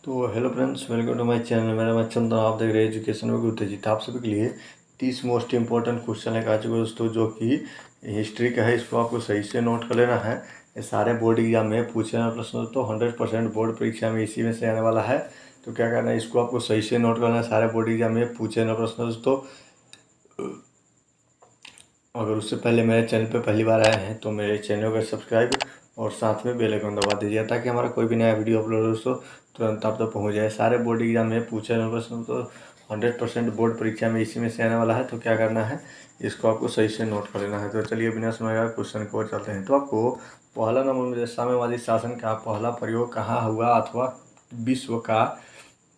तो hello friends, welcome to my channel. मेरा नाम चंदन, आप देख रहे हैं एजुकेशन में उत्तेजित। आप सभी के लिए 30 मोस्ट इंपॉर्टेंट क्वेश्चन लेकर आ चुके हैं दोस्तों, जो कि हिस्ट्री का है। इसको आपको सही से नोट कर लेना है। ये सारे बोर्ड एग्जाम में पूछे जाने प्रश्न दोस्तों 100% बोर्ड परीक्षा में इसी में से आने वाला है। तो क्या करना है, इसको आपको सही से नोट करना है। सारे बोर्ड एग्जाम में पूछे जाने प्रश्न दोस्तों। अगर उससे पहले मेरे चैनल पे पहली बार आए हैं तो मेरे चैनल को सब्सक्राइब और साथ में बेल आइकन दबा दीजिए, ताकि हमारा कोई भी नया वीडियो अपलोड हो दोस्तों तुरंत आप तक पहुंच जाए। सारे बोर्ड एग्जाम में पूछे जाने प्रश्न तो 100% बोर्ड परीक्षा में इसी में से आने वाला है। तो क्या करना है, इसको आपको सही से नोट कर लेना है। तो चलिए बिना समय का क्वेश्चन को चलते हैं। तो आपको पहला नंबर में साम्यवादी शासन का पहला प्रयोग कहाँ हुआ, अथवा विश्व का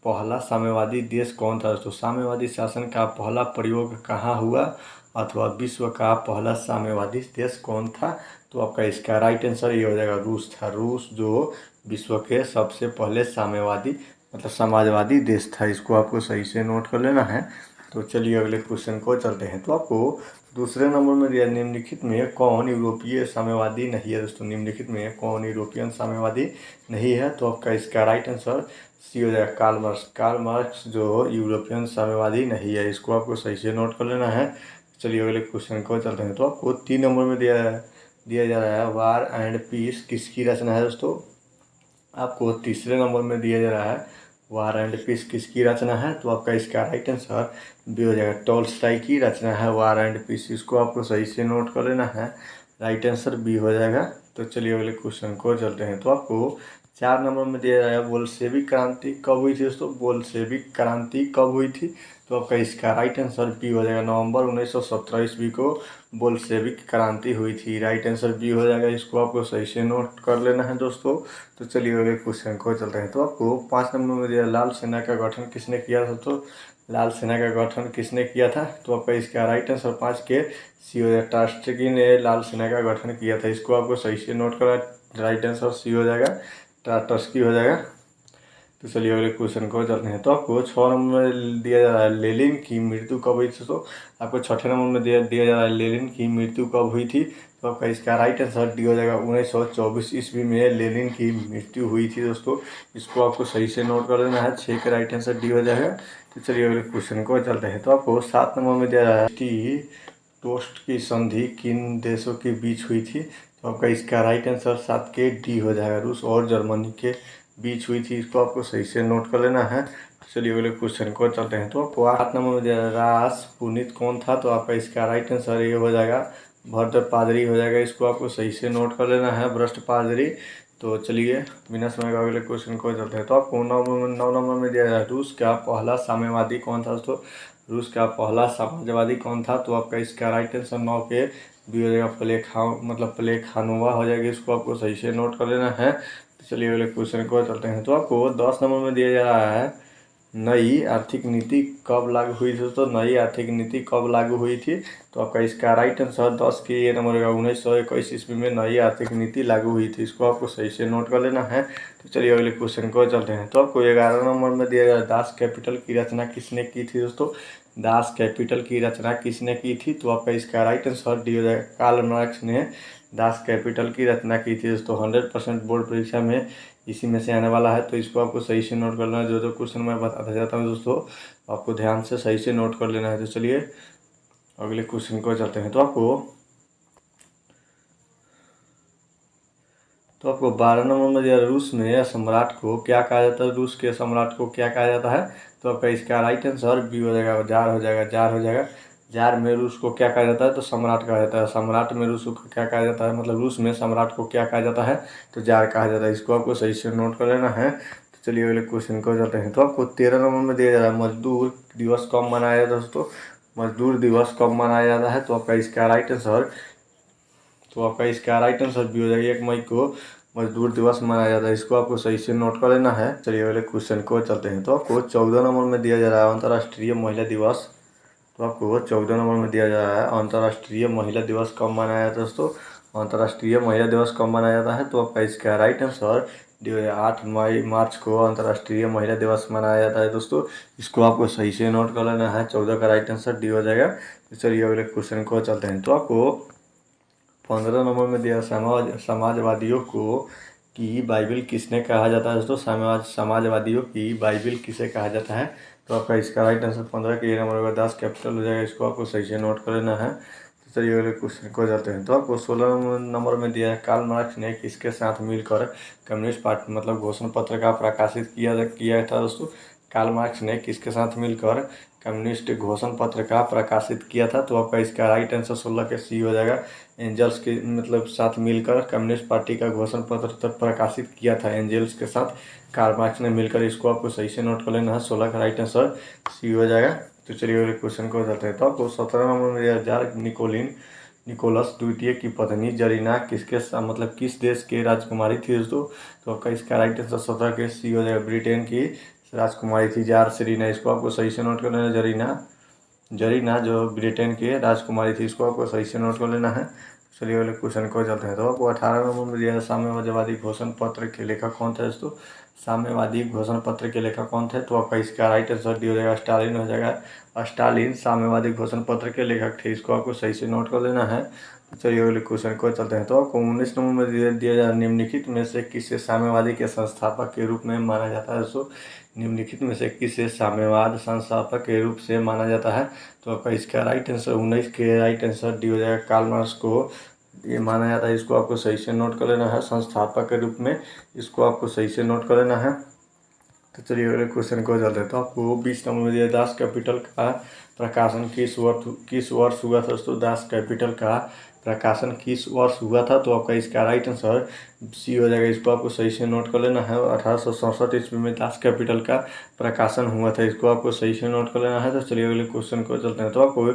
पहला साम्यवादी देश कौन था दोस्तों। साम्यवादी शासन का पहला प्रयोग कहाँ हुआ, अथवा विश्व का पहला साम्यवादी देश कौन था। तो आपका इसका राइट आंसर ये हो जाएगा, रूस था। रूस जो विश्व के सबसे पहले साम्यवादी मतलब समाजवादी देश था। इसको आपको सही से नोट कर लेना है। तो चलिए अगले क्वेश्चन को चलते हैं। तो आपको दूसरे नंबर में दिया, निम्नलिखित में कौन यूरोपीय साम्यवादी नहीं है दोस्तों। निम्नलिखित में कौन यूरोपियन साम्यवादी नहीं है। तो आपका इसका राइट आंसर सी हो जाएगा, कार्ल मार्क्स। कार्ल मार्क्स जो यूरोपियन साम्यवादी नहीं है। इसको आपको सही से नोट कर लेना है। चलिए अगले क्वेश्चन को चलते हैं। तो आपको 3 नंबर में दिया जा रहा है, वार एंड पीस किसकी रचना है दोस्तों। आपको तीसरे नंबर में दिया जा रहा है, वार एंड पीस किसकी रचना है। तो आपका इसका राइट आंसर बी हो जाएगा, टॉल्स्टॉय की रचना है वार एंड पीस। इसको आपको सही से नोट कर लेना है। राइट आंसर बी हो जाएगा। तो चलिए अगले क्वेश्चन को चलते हैं। तो आपको 4 नंबर में दिया जाएगा, बोल्शेविक क्रांति कब हुई थी दोस्तों। बोल्शेविक क्रांति कब हुई थी। तो आपका इसका राइट आंसर बी हो जाएगा, नवंबर 1917 ईस्वी को बोल्शेविक क्रांति हुई थी। राइट आंसर बी हो जाएगा। इसको आपको सही से नोट कर लेना है दोस्तों। तो चलिए अगले क्वेश्चन को चलते हैं। तो आपको 5 नंबर में दिया, लाल सेना का गठन किसने किया था। तो लाल सेना का गठन किसने किया था। तो आपका इसका राइट आंसर 5 के सी हो जाएगा, टास्टकी ने लाल सेना का गठन किया था। इसको आपको सही से नोट करना। राइट आंसर सी हो जाएगा, टास्टकी हो जाएगा। तो चलिए अगले क्वेश्चन को चलते हैं। तो आपको 6 नंबर में दिया जा रहा है, लेनिन की मृत्यु कब हुई थी। तो आपको 6ठे नंबर में दिया जा रहा है, लेनिन की मृत्यु कब हुई थी। तो आपका इसका राइट आंसर डी हो जाएगा, 1924 ईस्वी में लेनिन की मृत्यु हुई थी दोस्तों। इसको आपको सही से नोट कर लेना है। 6 का राइट आंसर डी हो जाएगा। तो चलिए अगले क्वेश्चन को चलते हैं। तो आपको 7 नंबर में दिया जा रहा है, टोस्ट की संधि किन देशों के बीच हुई थी। तो आपका इसका राइट आंसर 7 के डी हो जाएगा, रूस और जर्मनी के बीच हुई थी। इसको आपको सही से नोट कर लेना है। चलिए अगले क्वेश्चन को चलते हैं। तो आपको 8 नंबर में दिया है, रास पुनीत कौन था। तो आपका इसका राइट आंसर ये हो जाएगा, भट्ट पादरी हो जाएगा। इसको आपको सही से नोट कर लेना है, भ्रष्ट पादरी। तो चलिए बिना समय का अगले क्वेश्चन को चलते हैं। तो आपको 9 नंबर में दिया जाए, रूस का पहला साम्यवादी कौन था। तो रूस का पहला साम्यवादी कौन था। तो आपका इसका राइट आंसर 9 के बी हो जाएगा, प्लेखानोवा हो जाएगा। इसको आपको सही से नोट कर लेना है। तो चलिए अगले क्वेश्चन को चलते हैं। तो आपको 10 नंबर में दिया जा रहा है, नई आर्थिक नीति कब लागू हुई थी। तो नई आर्थिक नीति कब लागू हुई थी। तो आपका इसका राइट आंसर 10 के ये नंबर का 1921 ईस्वी में नई आर्थिक नीति लागू हुई थी। इसको आपको सही से नोट कर लेना है। तो चलिए अगले क्वेश्चन को चलते हैं। तो आपको 11 नंबर में दिया जाए, दास कैपिटल की रचना किसने की थी दोस्तों। दास कैपिटल की रचना किसने की थी। तो आपका इसका राइट आंसर डी हो जाएगा, कार्ल मार्क्स ने दास कैपिटल की रचना की थी दोस्तों। 100% बोर्ड परीक्षा में इसी में से आने वाला है। तो इसको आपको सही से नोट करना है। जो जो क्वेश्चन मैं बताता जाता हूँ दोस्तों, आपको ध्यान से सही से नोट कर लेना है। तो चलिए अगले क्वेश्चन को चलते हैं। तो आपको 12 नंबर में दिया, रूस में सम्राट को क्या कहा जाता है। रूस के सम्राट को क्या कहा जाता है। तो आपका इसका राइट आंसर बी हो जाएगा, जार हो जाएगा, जार हो जाएगा। जार में रूस को क्या कहा जाता है। तो सम्राट कहा जाता है। सम्राट में रूस को क्या कहा जाता है, मतलब रूस में सम्राट को क्या कहा जाता है। तो जार कहा जाता है। इसको आपको सही से नोट कर लेना है। तो चलिए अगले क्वेश्चन को जाते हैं। तो आपको 13 नंबर में दिया जा रहा है, मजदूर दिवस कब मनाया जाता है दोस्तों। मजदूर दिवस कब मनाया जाता है। तो आपका इसका राइट आंसर भी हो जाएगा, 1 मई को मजदूर दिवस मनाया जाता है। इसको आपको सही से नोट कर लेना है। चलिए अगले क्वेश्चन को चलते हैं। तो आपको 14 नंबर में दिया जा रहा है, अंतर्राष्ट्रीय महिला दिवस। तो आपको 14 नंबर में दिया जा रहा है, अंतर्राष्ट्रीय महिला दिवस कब मनाया जाता है दोस्तों। अंतर्राष्ट्रीय महिला दिवस कब मनाया जाता है। तो आपका इसका राइट आंसर 8 मार्च को अंतर्राष्ट्रीय महिला दिवस मनाया जाता है दोस्तों। इसको आपको सही से नोट कर लेना है। 14 का राइट आंसर डी हो जाएगा। तो चलिए अगले क्वेश्चन को चलते हैं। तो आपको 15 नंबर में दिया, समाजवादियों को कि बाइबिल किसने कहा जाता है दोस्तों? समाजवादियों की बाइबिल किसे कहा जाता है? तो आपका इसका राइट आंसर 15 के नंबर होगा 10 कैपिटल हो जाएगा। इसको आपको सही से नोट कर लेना है। तो चलिए अगले क्वेश्चन को जाते हैं। तो आपको 16 नंबर में दिया है, कार्ल मार्क्स ने किसके साथ मिलकर कम्युनिस्ट पार्टी मतलब घोषणा पत्र का प्रकाशित किया था दोस्तों? कार्ल मार्क्स ने किसके साथ मिलकर कम्युनिस्ट घोषणा पत्र का प्रकाशित किया था? तो आपका इसका राइट आंसर 16 के सी हो जाएगा। एंजल्स के मतलब साथ मिलकर कम्युनिस्ट पार्टी का घोषणा पत्र तब प्रकाशित किया था एंजल्स के साथ कार्ल मार्क्स ने मिलकर। इसको आपको सही से नोट कर लेना है। 16 का राइट आंसर सी हो जाएगा। तो चलिए अगले क्वेश्चन को जाते हैं। तो आपको 17 नंबर में दिया जार निकोलस द्वितीय की पत्नी जरीना मतलब किस देश के राजकुमारी थी दोस्तों? तो आपका इसका राइट आंसर 17 के सी हो जाएगा। ब्रिटेन की राजकुमारी थी जार सेरीना। इसको आपको सही से नोट कर लेना। जरीना जो ब्रिटेन की राजकुमारी थी, इसको आपको सही से नोट कर लेना है। चलिए अगले क्वेश्चन को चलते हैं। तो आपको 18 नंबर में दिया है, साम्यवादी घोषणा पत्र के लेखक कौन थे दोस्तों? साम्यवादी घोषणा पत्र के लेखक कौन थे? तो आपका इसका राइट आंसर डी हो जाएगा, स्टालिन हो जाएगा। स्टालिन साम्यवादी घोषणा पत्र के लेखक थे। इसको आपको सही से नोट कर लेना है। तो चलिए अगले क्वेश्चन को चलते हैं। तो आपको 19 नंबर में दिया जाए, निम्नलिखित में से किसे साम्यवादी के संस्थापक के रूप में माना जाता है दोस्तों? निम्नलिखित में से किसे साम्यवाद संस्थापक के रूप से माना जाता है? तो आपका इसका राइट आंसर 19 के राइट आंसर डी हो जाएगा। कार्ल मार्क्स को ये माना जाता है। इसको आपको सही से नोट कर लेना है संस्थापक के रूप में। इसको आपको सही से नोट कर लेना है। तो चलिए अगले क्वेश्चन को चलते हैं। तो आपको 20 नंबर में दिया दास कैपिटल का प्रकाशन किस वर्ष हुआ था दोस्तों? दास कैपिटल का प्रकाशन किस वर्ष हुआ था? तो आपका इसका राइट आंसर सी हो जाएगा। इसको आपको सही से नोट कर लेना है। 1867 ईस्वी में दास कैपिटल का प्रकाशन हुआ था। इसको आपको सही से नोट कर लेना है। तो चलिए अगले क्वेश्चन को चलते हैं। तो आपको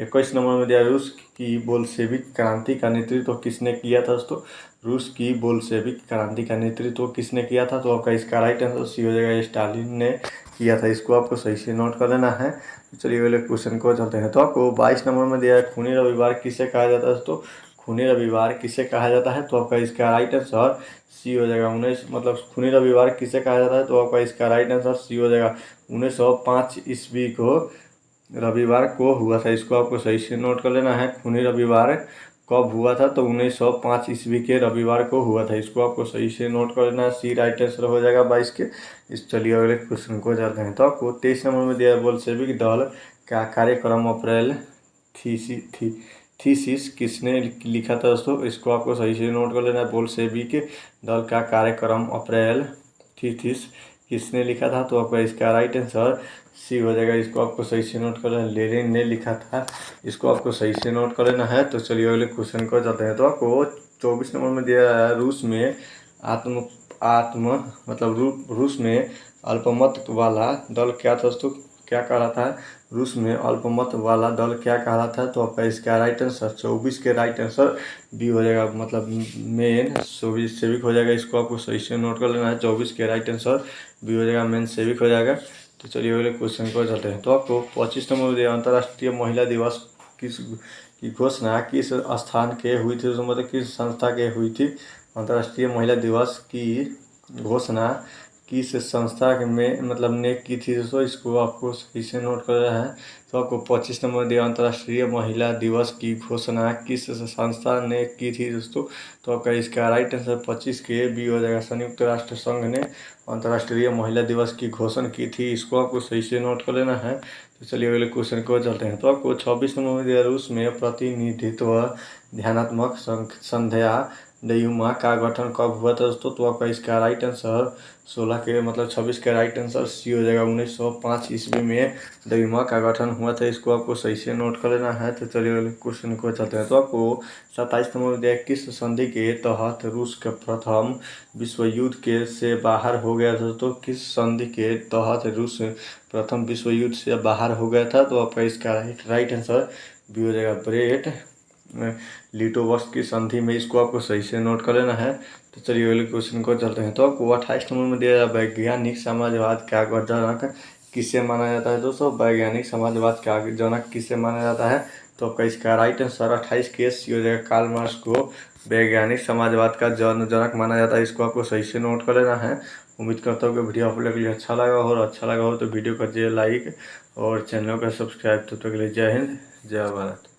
21 नंबर में दिया, रूस की बोल्शेविक क्रांति का नेतृत्व किसने किया था दोस्तों? रूस की बोल्शेविक क्रांति का नेतृत्व किसने किया था? तो आपका इसका राइट आंसर सी हो जाएगा, स्टालिन ने किया था। इसको आपको सही से नोट कर लेना है। तो चलिए अगले क्वेश्चन को चलते हैं। तो आपको 22 नंबर में दिया है, खूनी रविवार किसे कहा जाता है दोस्तों? खूनी रविवार किसे कहा जाता है? तो आपका इसका राइट आंसर सी हो जाएगा। खूनी रविवार किसे कहा जाता है? तो आपका इसका राइट आंसर सी हो जाएगा। 1905 ईस्वी को रविवार को हुआ था। इसको आपको सही से नोट कर लेना है। खूनी रविवार कब हुआ था? तो 1905 ईस्वी के रविवार को हुआ था। इसको आपको सही से नोट कर लेना है। सी राइट आंसर हो जाएगा 22 के। इस चलिए अगले क्वेश्चन को जाते हैं। तो आपको 23 नंबर में दिया है, बोल्शेविक दल का कार्यक्रम अप्रैल थीसिस किसने लिखा था दोस्तों? इसको आपको सही से नोट कर लेना है। बोल्शेविक दल का कार्यक्रम अप्रैल थीसिस किसने लिखा था? तो आपका इसका राइट आंसर सी हो जाएगा। इसको आपको सही से नोट कर लेना, लेनिन ने लिखा था। इसको आपको सही से नोट कर लेना है। तो चलिए अगले क्वेश्चन को जाते हैं। तो आपको 24 नंबर में दिया है, रूस में आत्म आत्म मतलब रूस में अल्पमत वाला दल क्या था दोस्तों? क्या कहलाता है? रूस में अल्पमत वाला दल क्या कहलाता है? तो आपका इसका राइट आंसर 24 के राइट आंसर बी हो जाएगा, मतलब मेन सेविक हो जाएगा। इसको आपको सही से नोट कर लेना है। 24 के राइट आंसर बी हो जाएगा, मेन सेविक हो जाएगा। तो चलिए अगले क्वेश्चन को चलते हैं। तो आपको 25 नंबर में दिया, अंतर्राष्ट्रीय महिला दिवस की घोषणा किस स्थान के हुई थी? तो मतलब किस संस्था के हुई थी? अंतर्राष्ट्रीय महिला दिवस की घोषणा किस संस्था में मतलब ने की थी दोस्तों? इसको आपको सही से नोट कर रहा है। तो आपको 25 नंबर दिया, अंतर्राष्ट्रीय महिला दिवस की घोषणा किस संस्था ने की थी दोस्तों? तो आपका इसका राइट आंसर 25 के बी हो जाएगा। संयुक्त राष्ट्र संघ ने अंतर्राष्ट्रीय महिला दिवस की घोषणा की थी। इसको आपको सही से नोट कर लेना है। तो चलिए अगले क्वेश्चन को चलते हैं। तो आपको 26 नंबर में दिया, रूस में प्रतिनिधित्व ध्यानात्मक संध्या डयूमा का गठन कब हुआ था दोस्तों? तो आपका इसका राइट आंसर 16 के मतलब 26 के राइट आंसर सी हो जाएगा। 1905 ईस्वी में डयूमा का गठन हुआ था। इसको आपको सही से नोट कर लेना है। तो चलिए अगले क्वेश्चन को चलते हैं। तो आपको 27 नंबर में दिया, किस संधि के तहत रूस के प्रथम विश्व युद्ध के से बाहर हो गया था? तो किस संधि के तहत रूस प्रथम विश्व युद्ध से बाहर हो गया था? तो आपका इसका राइट आंसर भी हो जाएगा, ब्रेट लिटोवस्क की संधि में। इसको आपको सही से नोट कर लेना है। तो चलिए अगले क्वेश्चन को चलते हैं। तो आपको 28 नंबर में दिया, वैज्ञानिक समाजवाद का जनक किसे माना जाता है दोस्तों? वैज्ञानिक समाजवाद का जनक किसे माना जाता है? तो आपका इसका राइट आंसर 28 के सी हो जाएगा। कार्ल मार्क्स को वैज्ञानिक समाजवाद का जनक माना जाता है। इसको आपको सही से नोट कर लेना है। उम्मीद करता हूँ कि वीडियो आप लोगों के लिए अच्छा लगा हो, और अच्छा लगा हो तो वीडियो कर दिए लाइक और चैनल का सब्सक्राइब। तब तक के लिए जय हिंद, जय भारत।